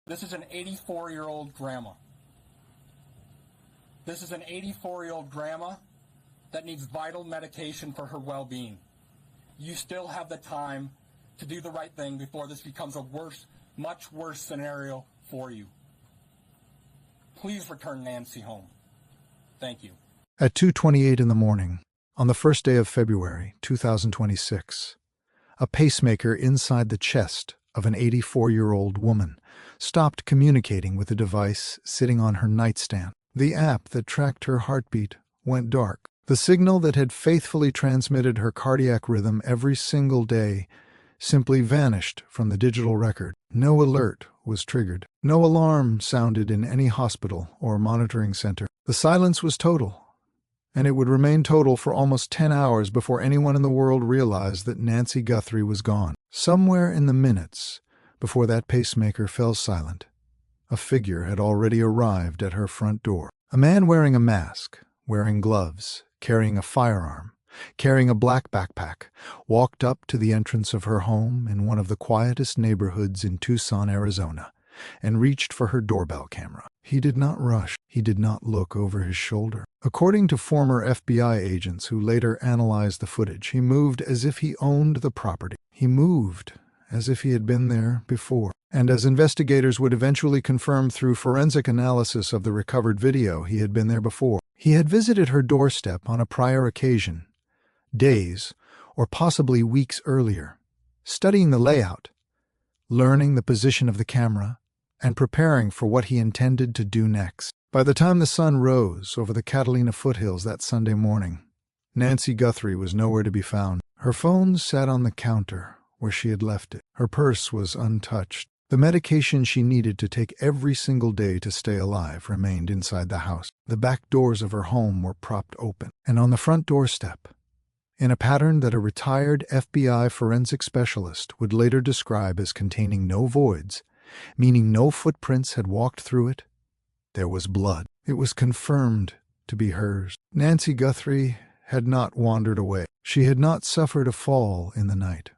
This is an 84-year-old grandma. This is an 84-year-old grandma that needs vital medication for her well-being. You still have the time to do the right thing before this becomes a much worse scenario for you. Please return Nancy home. Thank you. At 2:28 in the morning, on the first day of February 2026, a pacemaker inside the chest of an 84-year-old woman stopped communicating with a device sitting on her nightstand. The app that tracked her heartbeat went dark. The signal that had faithfully transmitted her cardiac rhythm every single day simply vanished from the digital record. No alert was triggered. No alarm sounded in any hospital or monitoring center. The silence was total, and it would remain total for almost 10 hours before anyone in the world realized that Nancy Guthrie was gone. Somewhere in the minutes before that pacemaker fell silent, a figure had already arrived at her front door. A man wearing a mask, wearing gloves, carrying a firearm, carrying a black backpack, walked up to the entrance of her home in one of the quietest neighborhoods in Tucson, Arizona, and reached for her doorbell camera. He did not rush. He did not look over his shoulder. According to former FBI agents who later analyzed the footage, he moved as if he owned the property. He moved as if he had been there before. And as investigators would eventually confirm through forensic analysis of the recovered video, he had been there before. He had visited her doorstep on a prior occasion, days or possibly weeks earlier, studying the layout, learning the position of the camera, and preparing for what he intended to do next. By the time the sun rose over the Catalina foothills that Sunday morning, Nancy Guthrie was nowhere to be found. Her phone sat on the counter where she had left it. Her purse was untouched. The medication she needed to take every single day to stay alive remained inside the house. The back doors of her home were propped open, and on the front doorstep, in a pattern that a retired FBI forensic specialist would later describe as containing no voids, meaning no footprints had walked through it, there was blood. It was confirmed to be hers. Nancy Guthrie had not wandered away. She had not suffered a fall in the night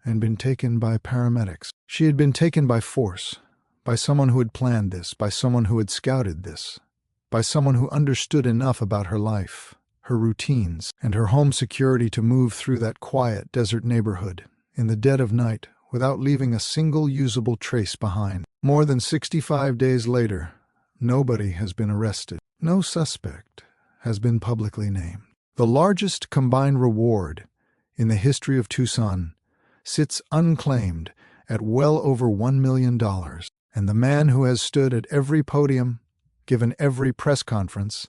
and been taken by paramedics. She had been taken by force, by someone who had planned this, by someone who had scouted this, by someone who understood enough about her life, her routines, and her home security to move through that quiet desert neighborhood in the dead of night without leaving a single usable trace behind. More than 65 days later, nobody has been arrested. No suspect has been publicly named. The largest combined reward in the history of Tucson sits unclaimed at well over $1 million, and the man who has stood at every podium, given every press conference,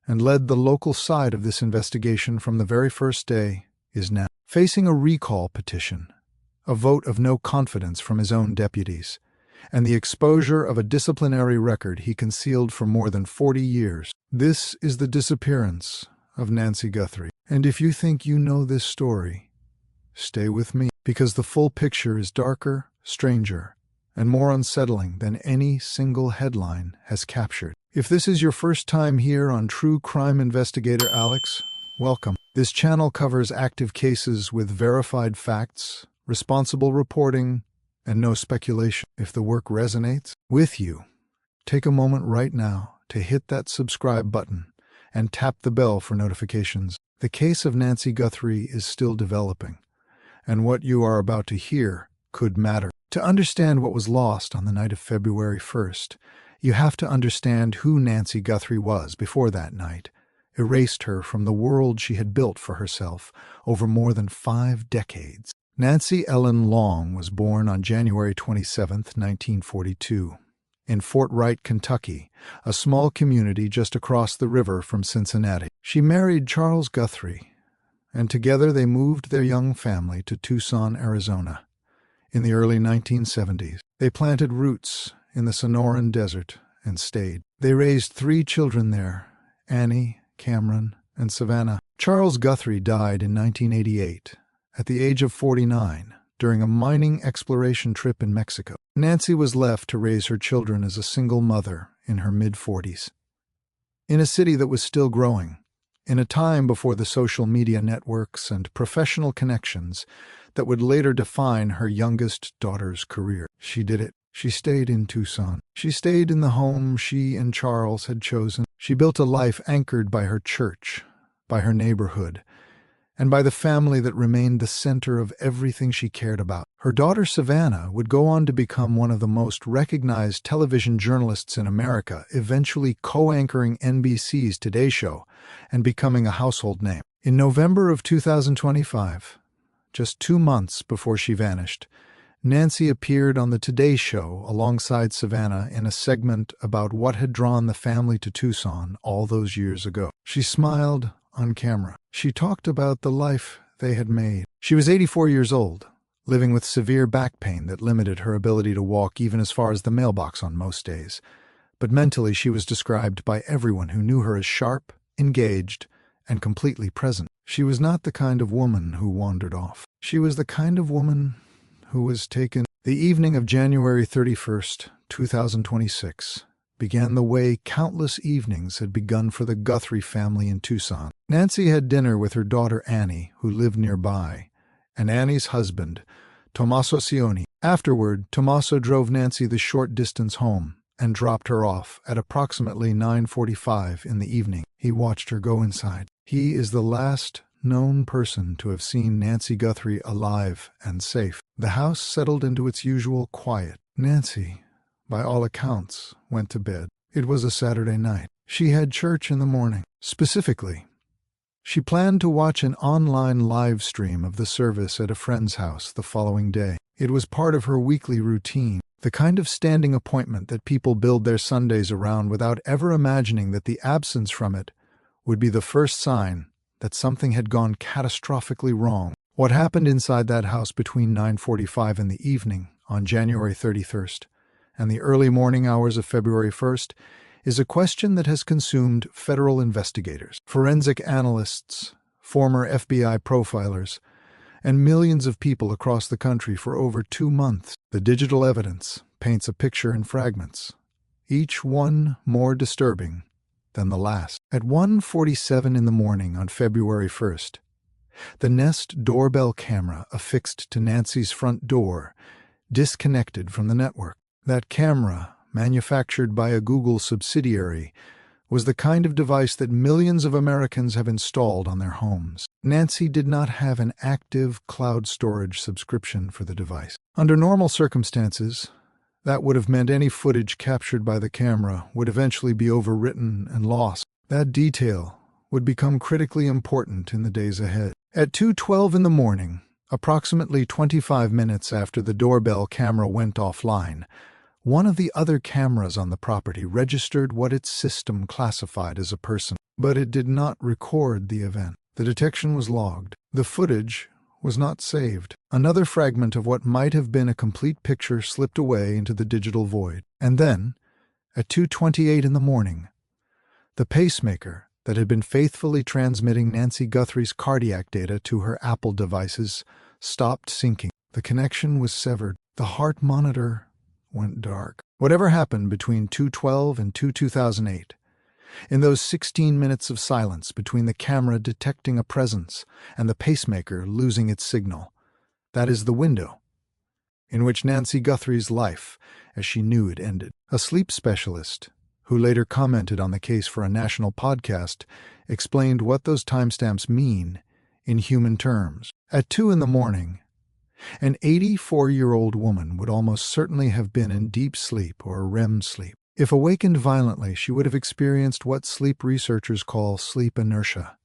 and led the local side of this investigation from the very first day is now facing a recall petition, a vote of no confidence from his own deputies, and the exposure of a disciplinary record he concealed for more than 40 years. This is the disappearance of Nancy Guthrie. And if you think you know this story, stay with me, because the full picture is darker, stranger, and more unsettling than any single headline has captured. If this is your first time here on True Crime Investigator Alex, welcome. This channel covers active cases with verified facts, responsible reporting, and no speculation. If the work resonates with you, take a moment right now to hit that subscribe button and tap the bell for notifications. The case of Nancy Guthrie is still developing, and what you are about to hear could matter. To understand what was lost on the night of February 1st, you have to understand who Nancy Guthrie was before that night erased her from the world she had built for herself over more than 5 decades. Nancy Ellen Long was born on January 27, 1942, in Fort Wright, Kentucky, a small community just across the river from Cincinnati. She married Charles Guthrie, and together they moved their young family to Tucson, Arizona. In the early 1970s, they planted roots in the Sonoran Desert and stayed. They raised 3 children there, Annie, Cameron, and Savannah. Charles Guthrie died in 1988 at the age of 49 during a mining exploration trip in Mexico. Nancy was left to raise her children as a single mother in her mid-40s. In a city that was still growing, in a time before the social media networks and professional connections that would later define her youngest daughter's career. She did it. She stayed in Tucson. She stayed in the home she and Charles had chosen. She built a life anchored by her church, by her neighborhood, and by the family that remained the center of everything she cared about. Her daughter Savannah would go on to become one of the most recognized television journalists in America, eventually co-anchoring NBC's Today Show and becoming a household name. In November of 2025, just 2 months before she vanished, Nancy appeared on the Today Show alongside Savannah in a segment about what had drawn the family to Tucson all those years ago. She smiled on camera. She talked about the life they had made. She was 84 years old, living with severe back pain that limited her ability to walk even as far as the mailbox on most days. But mentally, she was described by everyone who knew her as sharp, engaged, and completely present. She was not the kind of woman who wandered off. She was the kind of woman who was taken. The evening of January 31st, 2026, began the way countless evenings had begun for the Guthrie family in Tucson. Nancy had dinner with her daughter Annie, who lived nearby, and Annie's husband, Tommaso Cioni. Afterward, Tommaso drove Nancy the short distance home and dropped her off at approximately 9:45 in the evening. He watched her go inside. He is the last known person to have seen Nancy Guthrie alive and safe. The house settled into its usual quiet. Nancy, by all accounts, went to bed. It was a Saturday night. She had church in the morning. Specifically, she planned to watch an online live stream of the service at a friend's house the following day. It was part of her weekly routine, the kind of standing appointment that people build their Sundays around without ever imagining that the absence from it would be the first sign that something had gone catastrophically wrong. What happened inside that house between 9:45 in the evening on January 31st and the early morning hours of February 1st is a question that has consumed federal investigators, forensic analysts, former FBI profilers, and millions of people across the country for over 2 months. The digital evidence paints a picture in fragments, each one more disturbing than the last. At 1:47 in the morning on February 1st, the Nest doorbell camera affixed to Nancy's front door disconnected from the network. That camera, manufactured by a Google subsidiary, was the kind of device that millions of Americans have installed on their homes. Nancy did not have an active cloud storage subscription for the device. Under normal circumstances, that would have meant any footage captured by the camera would eventually be overwritten and lost. That detail would become critically important in the days ahead. At 2:12 in the morning, approximately 25 minutes after the doorbell camera went offline, one of the other cameras on the property registered what its system classified as a person, but it did not record the event. The detection was logged. The footage was not saved. Another fragment of what might have been a complete picture slipped away into the digital void. And then, at 2:28 in the morning, the pacemaker that had been faithfully transmitting Nancy Guthrie's cardiac data to her Apple devices stopped syncing. The connection was severed. The heart monitor went dark. Whatever happened between 2:12 and 2008, in those 16 minutes of silence between the camera detecting a presence and the pacemaker losing its signal, that is the window in which Nancy Guthrie's life, as she knew it, ended. A sleep specialist, who later commented on the case for a national podcast, explained what those timestamps mean in human terms. At 2 in the morning, an 84-year-old woman would almost certainly have been in deep sleep or REM sleep. If awakened violently, she would have experienced what sleep researchers call sleep inertia,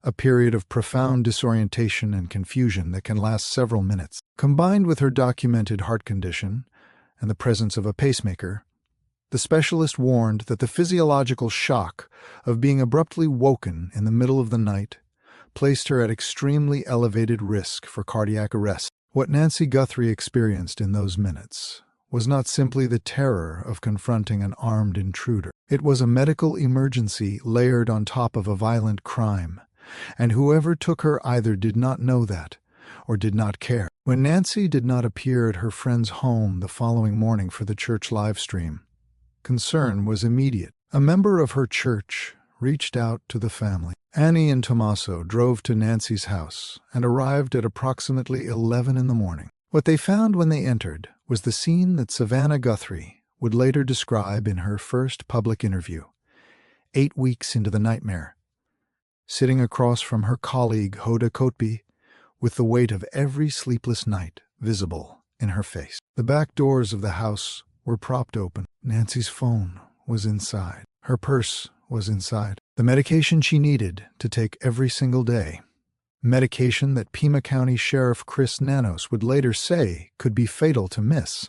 a period of profound disorientation and confusion that can last several minutes. Combined with her documented heart condition and the presence of a pacemaker, the specialist warned that the physiological shock of being abruptly woken in the middle of the night placed her at extremely elevated risk for cardiac arrest. What Nancy Guthrie experienced in those minutes was not simply the terror of confronting an armed intruder. It was a medical emergency layered on top of a violent crime, and whoever took her either did not know that or did not care. When Nancy did not appear at her friend's home the following morning for the church live stream, concern was immediate. A member of her church reached out to the family. Annie and Tommaso drove to Nancy's house and arrived at approximately 11 in the morning. What they found when they entered was the scene that Savannah Guthrie would later describe in her first public interview, 8 weeks into the nightmare. Sitting across from her colleague Hoda Kotb, with the weight of every sleepless night visible in her face. The back doors of the house were propped open. Nancy's phone was inside. Her purse was inside. The medication she needed to take every single day, medication that Pima County Sheriff Chris Nanos would later say could be fatal to miss,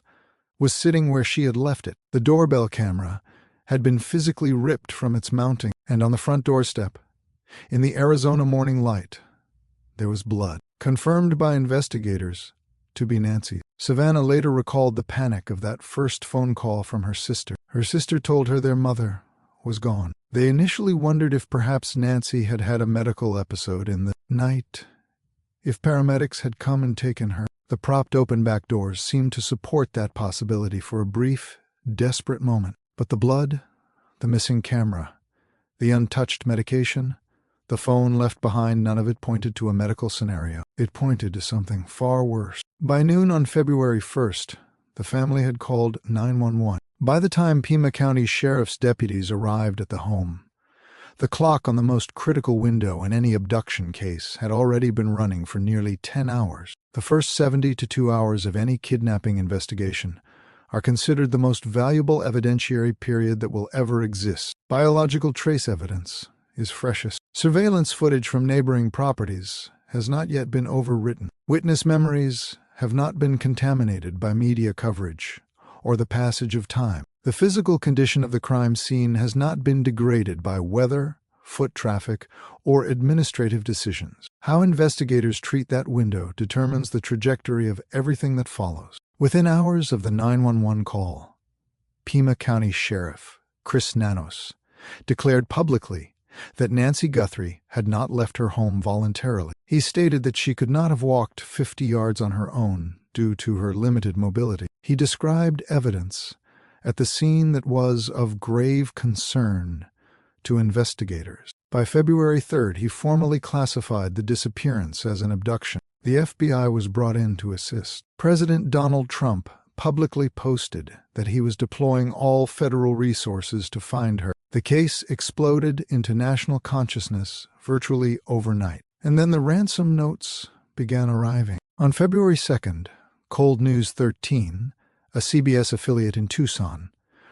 was sitting where she had left it. The doorbell camera had been physically ripped from its mounting, and on the front doorstep, in the Arizona morning light, there was blood, confirmed by investigators to be Nancy. Savannah later recalled the panic of that first phone call from her sister. Her sister told her their mother was gone. They initially wondered if perhaps Nancy had had a medical episode in the night, if paramedics had come and taken her. The propped open back doors seemed to support that possibility for a brief, desperate moment. But the blood, the missing camera, the untouched medication, the phone left behind, none of it pointed to a medical scenario. It pointed to something far worse. By noon on February 1st, the family had called 911. By the time Pima County Sheriff's deputies arrived at the home, the clock on the most critical window in any abduction case had already been running for nearly 10 hours. The first 72 hours of any kidnapping investigation are considered the most valuable evidentiary period that will ever exist. Biological trace evidence is freshest. Surveillance footage from neighboring properties has not yet been overwritten. Witness memories have not been contaminated by media coverage or the passage of time. The physical condition of the crime scene has not been degraded by weather, foot traffic, or administrative decisions. How investigators treat that window determines the trajectory of everything that follows. Within hours of the 911 call, Pima County Sheriff Chris Nanos declared publicly that Nancy Guthrie had not left her home voluntarily. He stated that she could not have walked 50 yards on her own due to her limited mobility. He described evidence at the scene that was of grave concern to investigators. By February 3rd, he formally classified the disappearance as an abduction. The FBI was brought in to assist. President Donald Trump publicly posted that he was deploying all federal resources to find her. The case exploded into national consciousness virtually overnight. And then the ransom notes began arriving. On February 2nd, Cold News 13, a CBS affiliate in Tucson,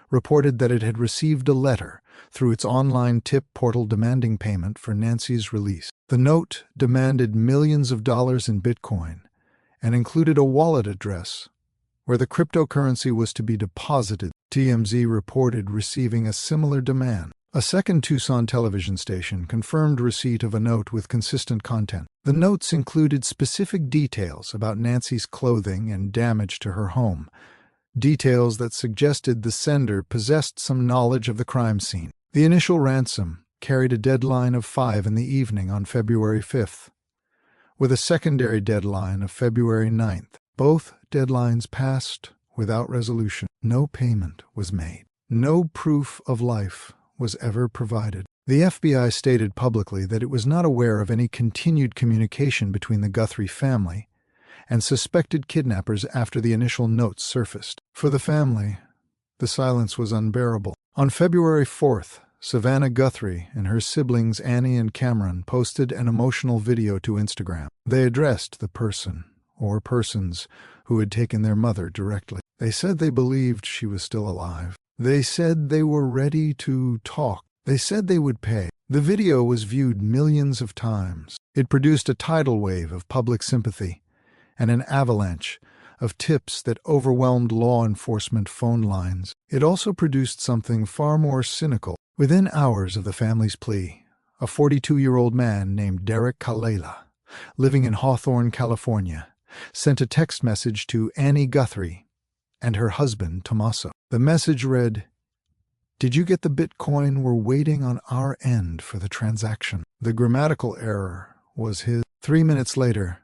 reported that it had received a letter through its online tip portal demanding payment for Nancy's release. The note demanded millions of dollars in Bitcoin and included a wallet address where the cryptocurrency was to be deposited. TMZ reported receiving a similar demand. A second Tucson television station confirmed receipt of a note with consistent content. The notes included specific details about Nancy's clothing and damage to her home, details that suggested the sender possessed some knowledge of the crime scene. The initial ransom carried a deadline of 5 in the evening on February 5th, with a secondary deadline of February 9th. Both deadlines passed without resolution. No payment was made. No proof of life was ever provided. The FBI stated publicly that it was not aware of any continued communication between the Guthrie family and suspected kidnappers after the initial notes surfaced. For the family, the silence was unbearable. On February 4th, Savannah Guthrie and her siblings Annie and Cameron posted an emotional video to Instagram. They addressed the person or persons who had taken their mother directly. They said they believed she was still alive. They said they were ready to talk. They said they would pay. The video was viewed millions of times. It produced a tidal wave of public sympathy and an avalanche of tips that overwhelmed law enforcement phone lines. It also produced something far more cynical. Within hours of the family's plea, a 42-year-old man named Derek Kalela, living in Hawthorne, California, sent a text message to Annie Guthrie and her husband, Tommaso. The message read, "Did you get the Bitcoin? We're waiting on our end for the transaction." The grammatical error was his. 3 minutes later,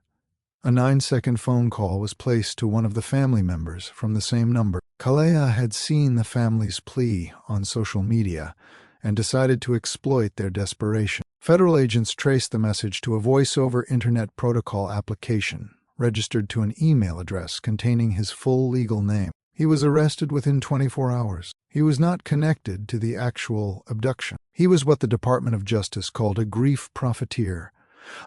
a 9-second phone call was placed to one of the family members from the same number. Kalea had seen the family's plea on social media and decided to exploit their desperation. Federal agents traced the message to a voice-over internet protocol application, registered to an email address containing his full legal name. He was arrested within 24 hours. He was not connected to the actual abduction. He was what the Department of Justice called a grief profiteer,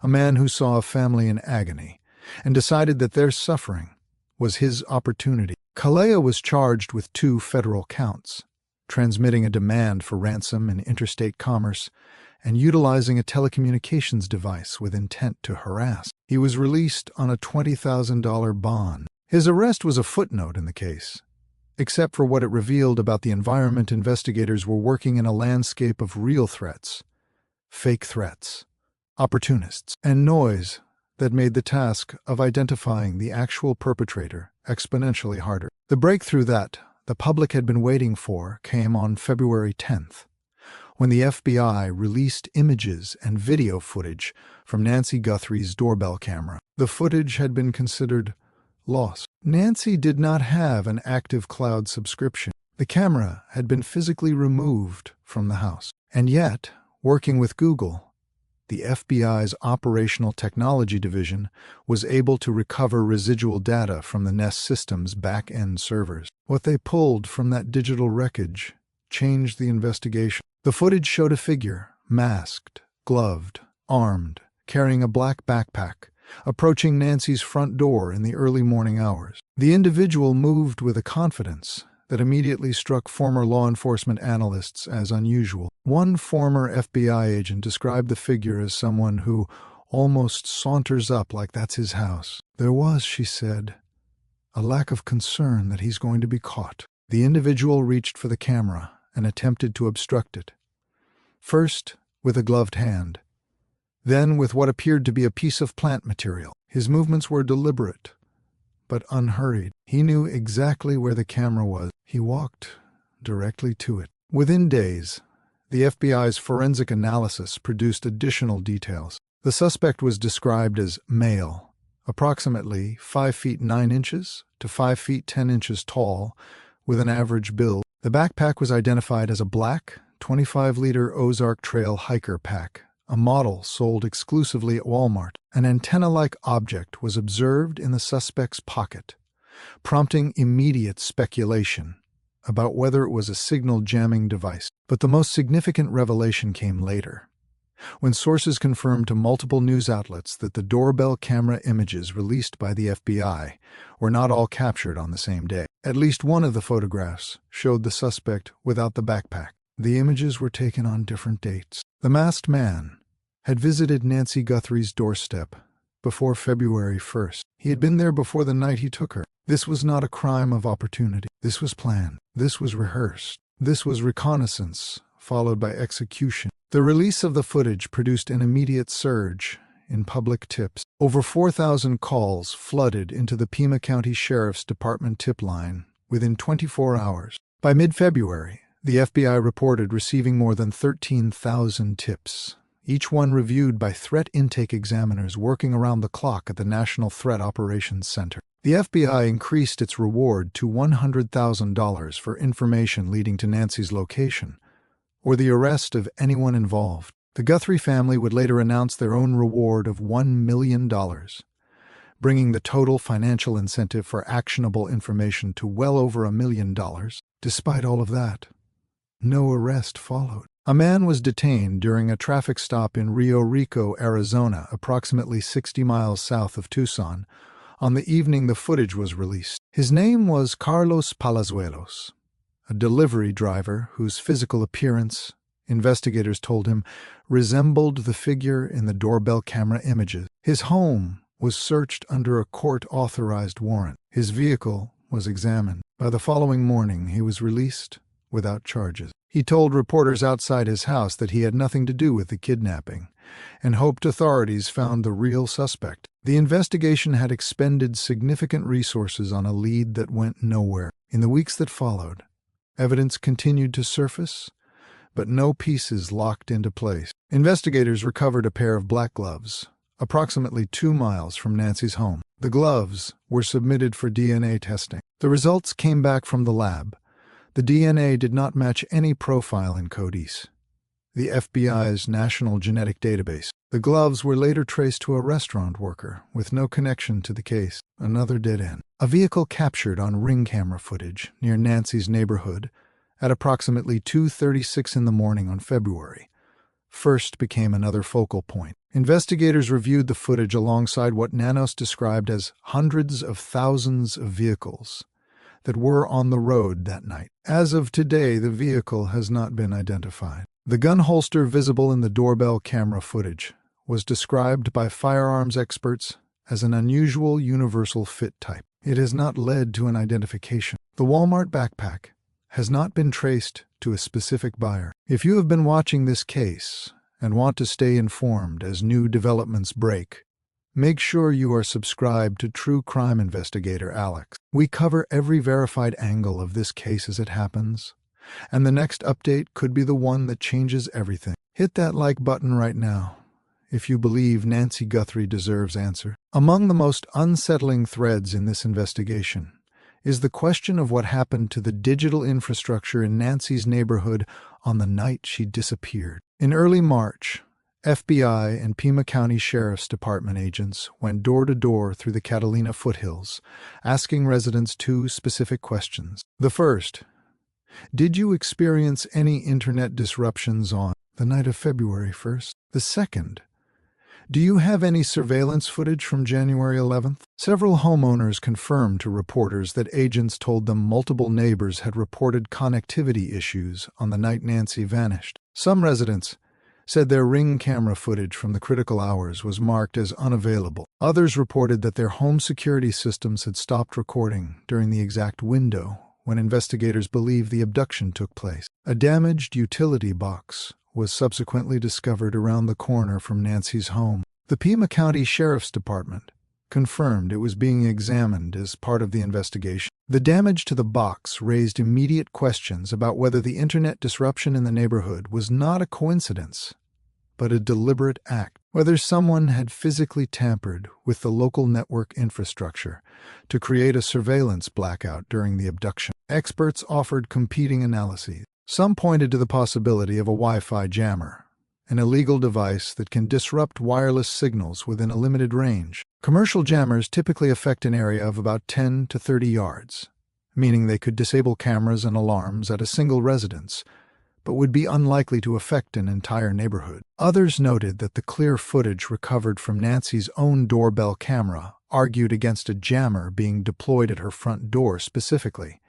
a man who saw a family in agony and decided that their suffering was his opportunity. Kalea was charged with 2 federal counts: transmitting a demand for ransom in interstate commerce and utilizing a telecommunications device with intent to harass. He was released on a $20,000 bond. His arrest was a footnote in the case, except for what it revealed about the environment. Investigators were working in a landscape of real threats, fake threats, opportunists, and noise that made the task of identifying the actual perpetrator exponentially harder. The breakthrough that the public had been waiting for came on February 10th, when the FBI released images and video footage from Nancy Guthrie's doorbell camera. The footage had been considered lost. Nancy did not have an active cloud subscription. The camera had been physically removed from the house. And yet, working with Google, the FBI's Operational Technology Division was able to recover residual data from the Nest Systems back-end servers. What they pulled from that digital wreckage changed the investigation. The footage showed a figure, masked, gloved, armed, carrying a black backpack, approaching Nancy's front door in the early morning hours. The individual moved with a confidence that immediately struck former law enforcement analysts as unusual. One former FBI agent described the figure as someone who almost saunters up like that's his house. There was, she said, a lack of concern that he's going to be caught. The individual reached for the camera and attempted to obstruct it. First with a gloved hand, then with what appeared to be a piece of plant material. His movements were deliberate, but unhurried. He knew exactly where the camera was. He walked directly to it. Within days, the FBI's forensic analysis produced additional details. The suspect was described as male, approximately 5 feet 9 inches to 5 feet 10 inches tall, with an average build. The backpack was identified as a black 25-liter Ozark Trail hiker pack, a model sold exclusively at Walmart. An antenna-like object was observed in the suspect's pocket, prompting immediate speculation about whether it was a signal jamming device. But the most significant revelation came later, when sources confirmed to multiple news outlets that the doorbell camera images released by the FBI were not all captured on the same day. At least one of the photographs showed the suspect without the backpack. The images were taken on different dates. The masked man had visited Nancy Guthrie's doorstep before February 1st. He had been there before the night he took her. This was not a crime of opportunity. This was planned. This was rehearsed. This was reconnaissance, followed by execution. The release of the footage produced an immediate surge in public tips. Over 4,000 calls flooded into the Pima County Sheriff's Department tip line within 24 hours. By mid-February, the FBI reported receiving more than 13,000 tips, each one reviewed by threat intake examiners working around the clock at the National Threat Operations Center. The FBI increased its reward to $100,000 for information leading to Nancy's location, or the arrest of anyone involved. The Guthrie family would later announce their own reward of $1 million, bringing the total financial incentive for actionable information to well over $1 million. Despite all of that, no arrest followed. A man was detained during a traffic stop in Rio Rico, Arizona, approximately 60 miles south of Tucson, on the evening the footage was released. His name was Carlos Palazuelos, a delivery driver whose physical appearance, investigators told him, resembled the figure in the doorbell camera images. His home was searched under a court-authorized warrant. His vehicle was examined. By the following morning, he was released without charges. He told reporters outside his house that he had nothing to do with the kidnapping and hoped authorities found the real suspect. The investigation had expended significant resources on a lead that went nowhere. In the weeks that followed, evidence continued to surface, but no pieces locked into place. Investigators recovered a pair of black gloves, approximately 2 miles from Nancy's home. The gloves were submitted for DNA testing. The results came back from the lab. The DNA did not match any profile in Codis. the FBI's National Genetic Database. The gloves were later traced to a restaurant worker with no connection to the case. Another dead end. A vehicle captured on ring camera footage near Nancy's neighborhood at approximately 2:36 in the morning on February 1st became another focal point. Investigators reviewed the footage alongside what Nanos described as hundreds of thousands of vehicles that were on the road that night. As of today, the vehicle has not been identified. The gun holster visible in the doorbell camera footage was described by firearms experts as an unusual universal fit type. It has not led to an identification. The Walmart backpack has not been traced to a specific buyer. If you have been watching this case and want to stay informed as new developments break, make sure you are subscribed to True Crime Investigator Alex. We cover every verified angle of this case as it happens, and the next update could be the one that changes everything. Hit that like button right now if you believe Nancy Guthrie deserves answer. Among the most unsettling threads in this investigation is the question of what happened to the digital infrastructure in Nancy's neighborhood on the night she disappeared. In early March, FBI and Pima County Sheriff's Department agents went door to door through the Catalina foothills, asking residents two specific questions. The first, did you experience any internet disruptions on the night of February 1st? The second, do you have any surveillance footage from January 11th? Several homeowners confirmed to reporters that agents told them multiple neighbors had reported connectivity issues on the night Nancy vanished. Some residents said their ring camera footage from the critical hours was marked as unavailable. Others reported that their home security systems had stopped recording during the exact window when investigators believe the abduction took place. A damaged utility box was subsequently discovered around the corner from Nancy's home. The Pima County Sheriff's Department confirmed it was being examined as part of the investigation. The damage to the box raised immediate questions about whether the internet disruption in the neighborhood was not a coincidence, but a deliberate act. Whether someone had physically tampered with the local network infrastructure to create a surveillance blackout during the abduction. Experts offered competing analyses. Some pointed to the possibility of a Wi-Fi jammer, an illegal device that can disrupt wireless signals within a limited range. Commercial jammers typically affect an area of about 10 to 30 yards, meaning they could disable cameras and alarms at a single residence, but would be unlikely to affect an entire neighborhood. Others noted that the clear footage recovered from Nancy's own doorbell camera argued against a jammer being deployed at her front door specifically,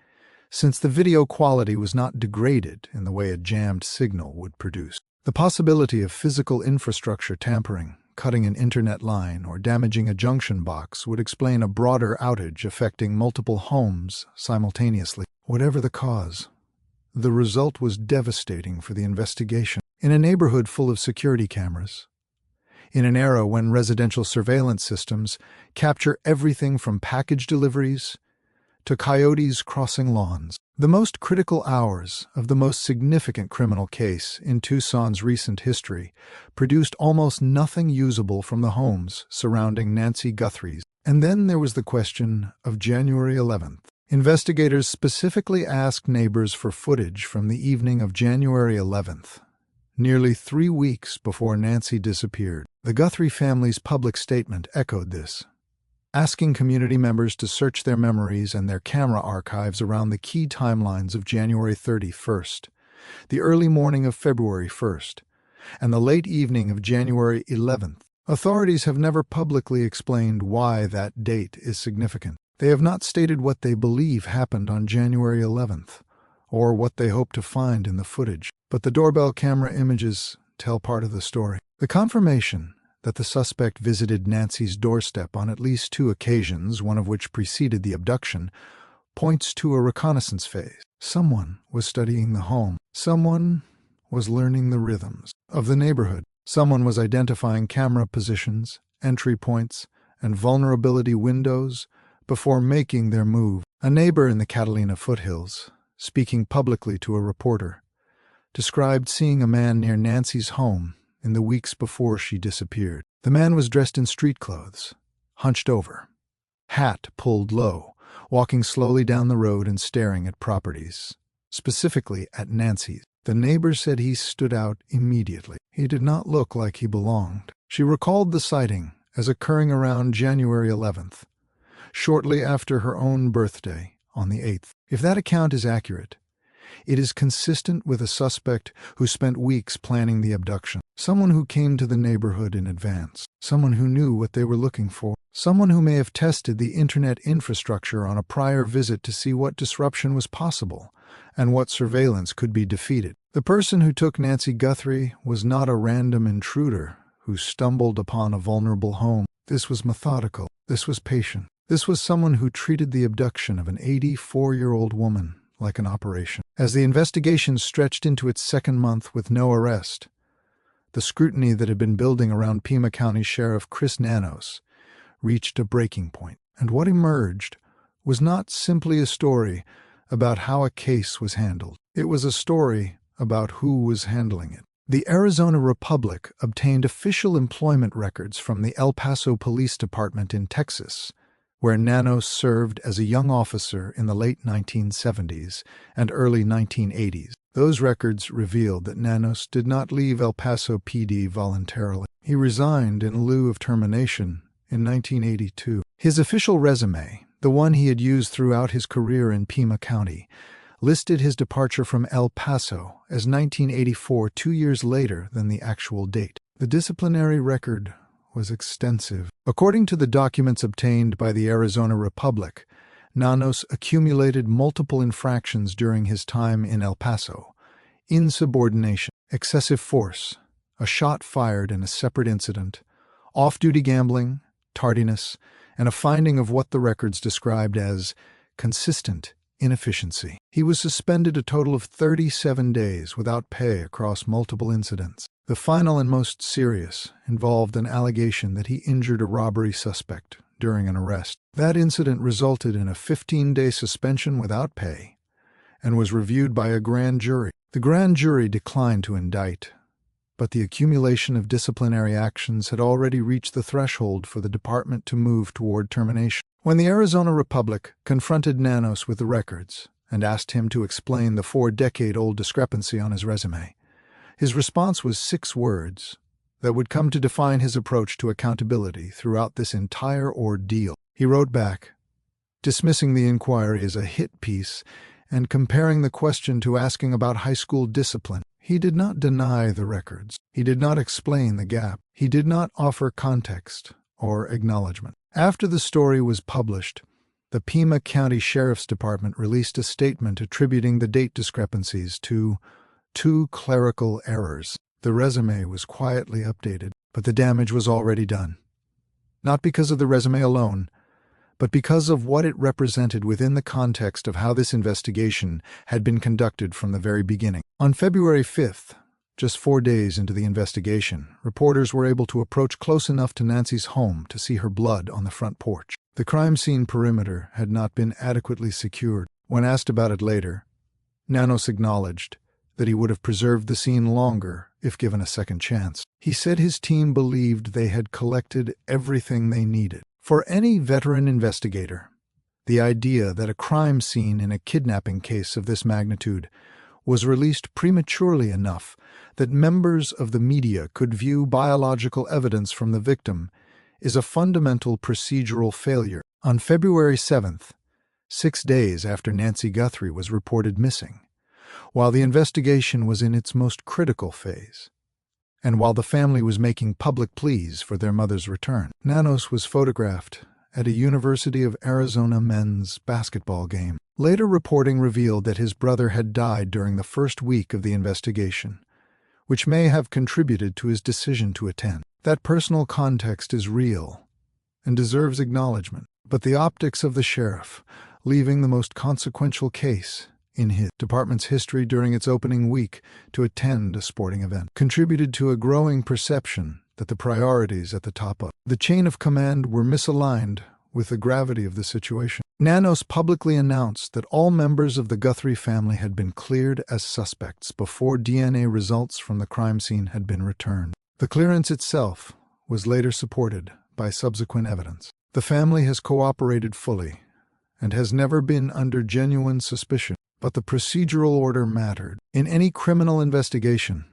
since the video quality was not degraded in the way a jammed signal would produce. The possibility of physical infrastructure tampering, cutting an internet line, or damaging a junction box would explain a broader outage affecting multiple homes simultaneously. Whatever the cause, the result was devastating for the investigation. In a neighborhood full of security cameras, in an era when residential surveillance systems capture everything from package deliveries to coyotes crossing lawns, the most critical hours of the most significant criminal case in Tucson's recent history produced almost nothing usable from the homes surrounding Nancy Guthrie's. And then there was the question of January 11th. Investigators specifically asked neighbors for footage from the evening of January 11th, nearly 3 weeks before Nancy disappeared. The Guthrie family's public statement echoed this, asking community members to search their memories and their camera archives around the key timelines of January 31st, the early morning of February 1st, and the late evening of January 11th. Authorities have never publicly explained why that date is significant. They have not stated what they believe happened on January 11th, or what they hope to find in the footage, but the doorbell camera images tell part of the story. The confirmation that the suspect visited Nancy's doorstep on at least 2 occasions, one of which preceded the abduction, points to a reconnaissance phase. Someone was studying the home. Someone was learning the rhythms of the neighborhood. Someone was identifying camera positions, entry points, and vulnerability windows before making their move. A neighbor in the Catalina foothills, speaking publicly to a reporter, described seeing a man near Nancy's home in the weeks before she disappeared. The man was dressed in street clothes, hunched over, hat pulled low, walking slowly down the road and staring at properties, specifically at Nancy's. The neighbor said he stood out immediately. He did not look like he belonged. She recalled the sighting as occurring around January 11th, shortly after her own birthday on the 8th. If that account is accurate, it is consistent with a suspect who spent weeks planning the abduction. Someone who came to the neighborhood in advance. Someone who knew what they were looking for. Someone who may have tested the internet infrastructure on a prior visit to see what disruption was possible and what surveillance could be defeated. The person who took Nancy Guthrie was not a random intruder who stumbled upon a vulnerable home. This was methodical. This was patient. This was someone who treated the abduction of an 84-year-old woman like an operation. As the investigation stretched into its second month with no arrest, the scrutiny that had been building around Pima County Sheriff Chris Nanos reached a breaking point. And what emerged was not simply a story about how a case was handled. It was a story about who was handling it. The Arizona Republic obtained official employment records from the El Paso Police Department in Texas, where Nanos served as a young officer in the late 1970s and early 1980s. Those records revealed that Nanos did not leave El Paso PD voluntarily. He resigned in lieu of termination in 1982. His official resume, the one he had used throughout his career in Pima County, listed his departure from El Paso as 1984, 2 years later than the actual date. The disciplinary record was extensive. According to the documents obtained by the Arizona Republic, Nanos accumulated multiple infractions during his time in El Paso: insubordination, excessive force, a shot fired in a separate incident, off-duty gambling, tardiness, and a finding of what the records described as consistent inefficiency. He was suspended a total of 37 days without pay across multiple incidents. The final and most serious involved an allegation that he injured a robbery suspect during an arrest. That incident resulted in a 15-day suspension without pay and was reviewed by a grand jury. The grand jury declined to indict, but the accumulation of disciplinary actions had already reached the threshold for the department to move toward termination. When the Arizona Republic confronted Nanos with the records and asked him to explain the 4-decade-old discrepancy on his resume, his response was 6 words that would come to define his approach to accountability throughout this entire ordeal. He wrote back, dismissing the inquiry as a hit piece and comparing the question to asking about high school discipline. He did not deny the records. He did not explain the gap. He did not offer context or acknowledgement. After the story was published, the Pima County Sheriff's Department released a statement attributing the date discrepancies to 2 clerical errors. The resume was quietly updated, but the damage was already done. Not because of the resume alone, but because of what it represented within the context of how this investigation had been conducted from the very beginning. On February 5th, just 4 days into the investigation, reporters were able to approach close enough to Nancy's home to see her blood on the front porch. The crime scene perimeter had not been adequately secured. When asked about it later, Nanos acknowledged that he would have preserved the scene longer if given a second chance. He said his team believed they had collected everything they needed. For any veteran investigator, the idea that a crime scene in a kidnapping case of this magnitude was released prematurely enough that members of the media could view biological evidence from the victim is a fundamental procedural failure. On February 7th, 6 days after Nancy Guthrie was reported missing, while the investigation was in its most critical phase, and while the family was making public pleas for their mother's return, Nanos was photographed at a University of Arizona men's basketball game. Later reporting revealed that his brother had died during the first week of the investigation, which may have contributed to his decision to attend. That personal context is real and deserves acknowledgement, but the optics of the sheriff, leaving the most consequential case in his department's history during its opening week to attend a sporting event, contributed to a growing perception that the priorities at the top of the chain of command were misaligned with the gravity of the situation. Nanos publicly announced that all members of the Guthrie family had been cleared as suspects before DNA results from the crime scene had been returned. The clearance itself was later supported by subsequent evidence. The family has cooperated fully and has never been under genuine suspicion. But the procedural order mattered. In any criminal investigation,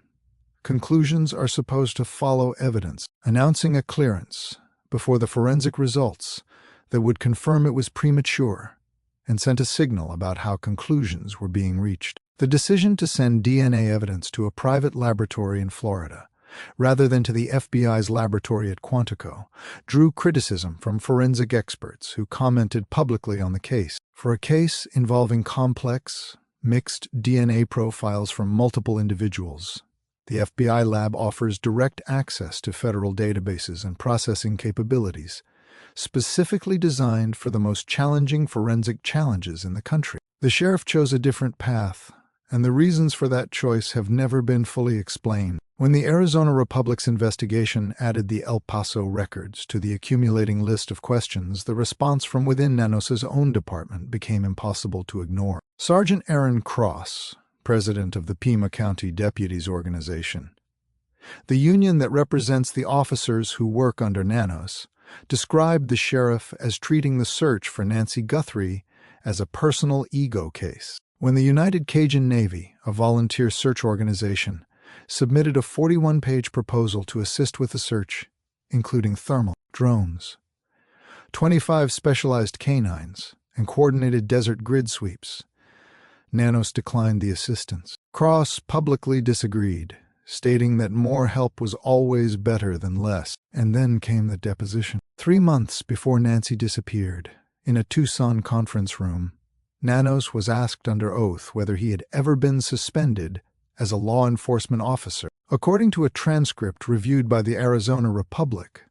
conclusions are supposed to follow evidence, announcing a clearance before the forensic results that would confirm it was premature and sent a signal about how conclusions were being reached. The decision to send DNA evidence to a private laboratory in Florida, rather than to the FBI's laboratory at Quantico, drew criticism from forensic experts who commented publicly on the case. For a case involving complex, mixed DNA profiles from multiple individuals, the FBI lab offers direct access to federal databases and processing capabilities, specifically designed for the most challenging forensic challenges in the country. The sheriff chose a different path, and the reasons for that choice have never been fully explained. When the Arizona Republic's investigation added the El Paso records to the accumulating list of questions, the response from within Nanos's own department became impossible to ignore. Sergeant Aaron Cross, president of the Pima County Deputies Organization, the union that represents the officers who work under Nanos, described the sheriff as treating the search for Nancy Guthrie as a personal ego case. When the United Cajun Navy, a volunteer search organization, submitted a 41-page proposal to assist with the search, including thermal, drones, 25 specialized canines, and coordinated desert grid sweeps, Nanos declined the assistance. Cross publicly disagreed, stating that more help was always better than less. And then came the deposition. 3 months before Nancy disappeared, in a Tucson conference room, Nanos was asked under oath whether he had ever been suspended as a law enforcement officer. According to a transcript reviewed by the Arizona Republic,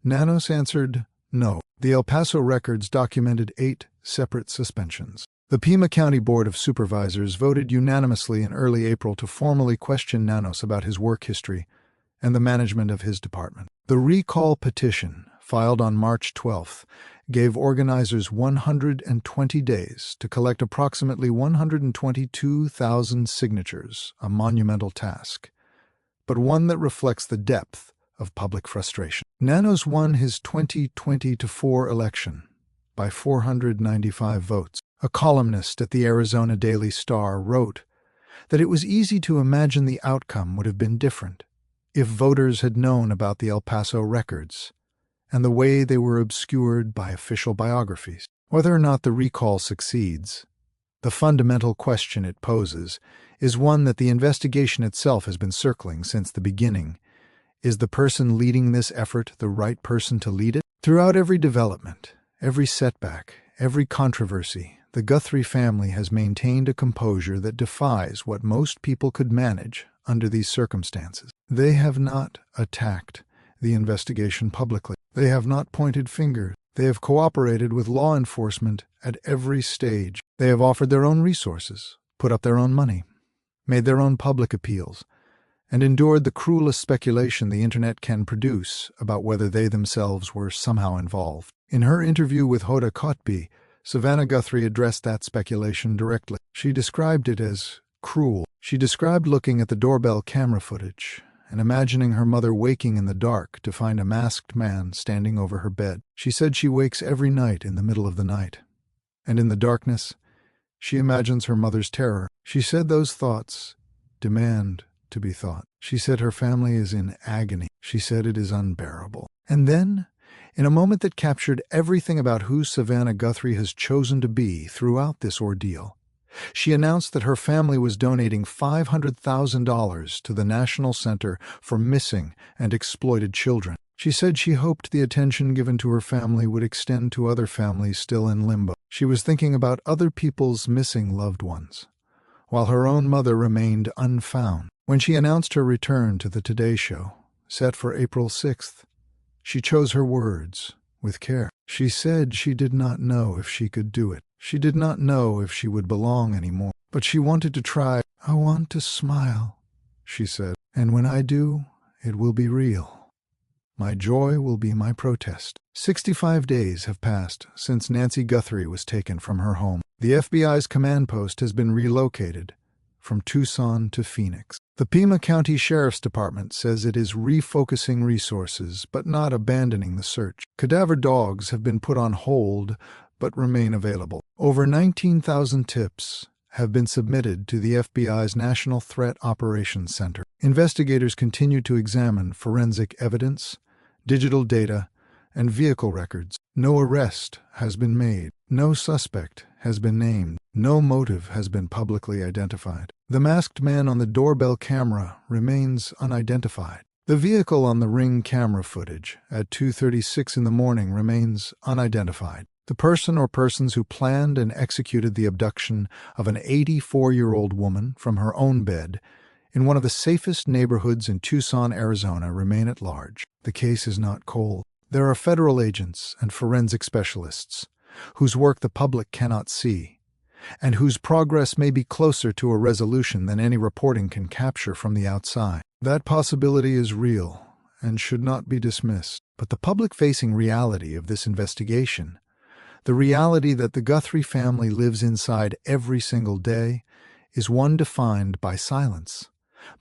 Nanos answered no. The El Paso records documented 8 separate suspensions. The Pima County Board of Supervisors voted unanimously in early April to formally question Nanos about his work history and the management of his department. The recall petition, filed on March 12th, gave organizers 120 days to collect approximately 122,000 signatures, a monumental task, but one that reflects the depth of public frustration. Nanos won his 2020-4 election by 495 votes. A columnist at the Arizona Daily Star wrote that it was easy to imagine the outcome would have been different if voters had known about the El Paso records and the way they were obscured by official biographies. Whether or not the recall succeeds, the fundamental question it poses is one that the investigation itself has been circling since the beginning. Is the person leading this effort the right person to lead it? Throughout every development, every setback, every controversy, the Guthrie family has maintained a composure that defies what most people could manage under these circumstances. They have not attacked the investigation publicly. They have not pointed fingers. They have cooperated with law enforcement at every stage. They have offered their own resources, put up their own money, made their own public appeals, and endured the cruelest speculation the internet can produce about whether they themselves were somehow involved. In her interview with Hoda Kotb, Savannah Guthrie addressed that speculation directly. She described it as cruel. She described looking at the doorbell camera footage and imagining her mother waking in the dark to find a masked man standing over her bed. She said she wakes every night in the middle of the night, and in the darkness, she imagines her mother's terror. She said those thoughts demand to be thought. She said her family is in agony. She said it is unbearable. And then, in a moment that captured everything about who Savannah Guthrie has chosen to be throughout this ordeal, she announced that her family was donating $500,000 to the National Center for Missing and Exploited Children. She said she hoped the attention given to her family would extend to other families still in limbo. She was thinking about other people's missing loved ones, while her own mother remained unfound. When she announced her return to the Today Show, set for April 6th, she chose her words with care. She said she did not know if she could do it. She did not know if she would belong anymore, but she wanted to try. "I want to smile," she said, "and when I do, it will be real. My joy will be my protest." 65 days have passed since Nancy Guthrie was taken from her home. The FBI's command post has been relocated from Tucson to Phoenix. The Pima County Sheriff's Department says it is refocusing resources but not abandoning the search. Cadaver dogs have been put on hold but remain available. Over 19,000 tips have been submitted to the FBI's National Threat Operations Center. Investigators continue to examine forensic evidence, digital data, and vehicle records. No arrest has been made. No suspect has been named. No motive has been publicly identified. The masked man on the doorbell camera remains unidentified. The vehicle on the Ring camera footage at 2:36 in the morning remains unidentified. The person or persons who planned and executed the abduction of an 84-year-old woman from her own bed in one of the safest neighborhoods in Tucson, Arizona, remain at large. The case is not cold. There are federal agents and forensic specialists whose work the public cannot see, and whose progress may be closer to a resolution than any reporting can capture from the outside. That possibility is real and should not be dismissed. But the public-facing reality of this investigation, the reality that the Guthrie family lives inside every single day, is one defined by silence,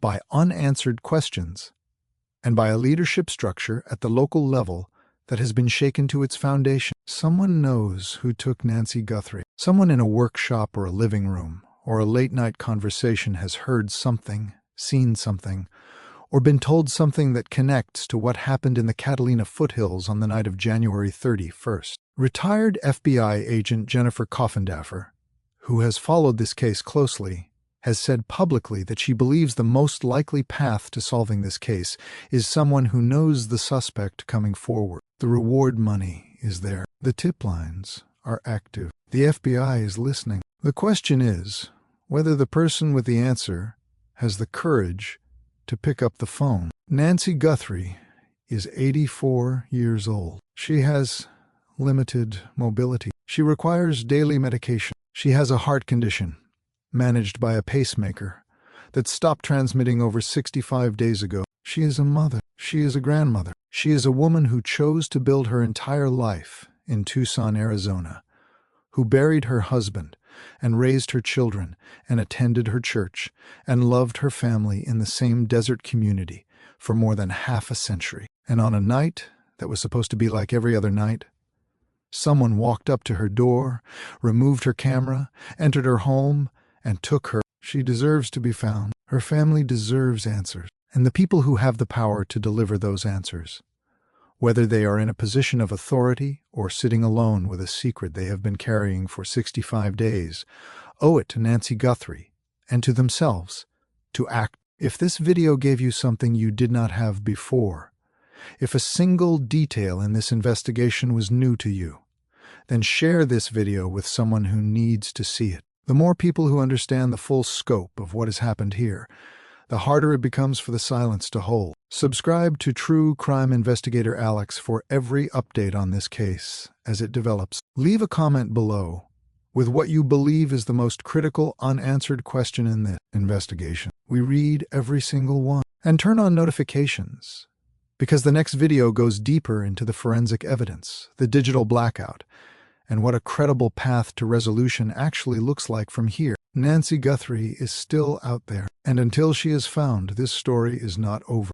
by unanswered questions, and by a leadership structure at the local level that has been shaken to its foundation. Someone knows who took Nancy Guthrie. Someone in a workshop or a living room or a late-night conversation has heard something, seen something, or been told something that connects to what happened in the Catalina foothills on the night of January 31st. Retired FBI agent Jennifer Coffindaffer, who has followed this case closely, has said publicly that she believes the most likely path to solving this case is someone who knows the suspect coming forward. The reward money is there. The tip lines are active. The FBI is listening. The question is whether the person with the answer has the courage to pick up the phone. Nancy Guthrie is 84 years old. She has limited mobility. She requires daily medication. She has a heart condition managed by a pacemaker that stopped transmitting over 65 days ago. She is a mother. She is a grandmother. She is a woman who chose to build her entire life in Tucson, Arizona, who buried her husband and raised her children and attended her church and loved her family in the same desert community for more than half a century. And on a night that was supposed to be like every other night, someone walked up to her door, removed her camera, entered her home, and took her. She deserves to be found. Her family deserves answers. And the people who have the power to deliver those answers, whether they are in a position of authority or sitting alone with a secret they have been carrying for 65 days, owe it to Nancy Guthrie and to themselves to act. If this video gave you something you did not have before, if a single detail in this investigation was new to you, then share this video with someone who needs to see it. The more people who understand the full scope of what has happened here, the harder it becomes for the silence to hold. Subscribe to True Crime Investigator Alex for every update on this case as it develops. Leave a comment below with what you believe is the most critical unanswered question in this investigation. We read every single one. And turn on notifications, because the next video goes deeper into the forensic evidence, the digital blackout, and what a credible path to resolution actually looks like from here. Nancy Guthrie is still out there, and until she is found, this story is not over.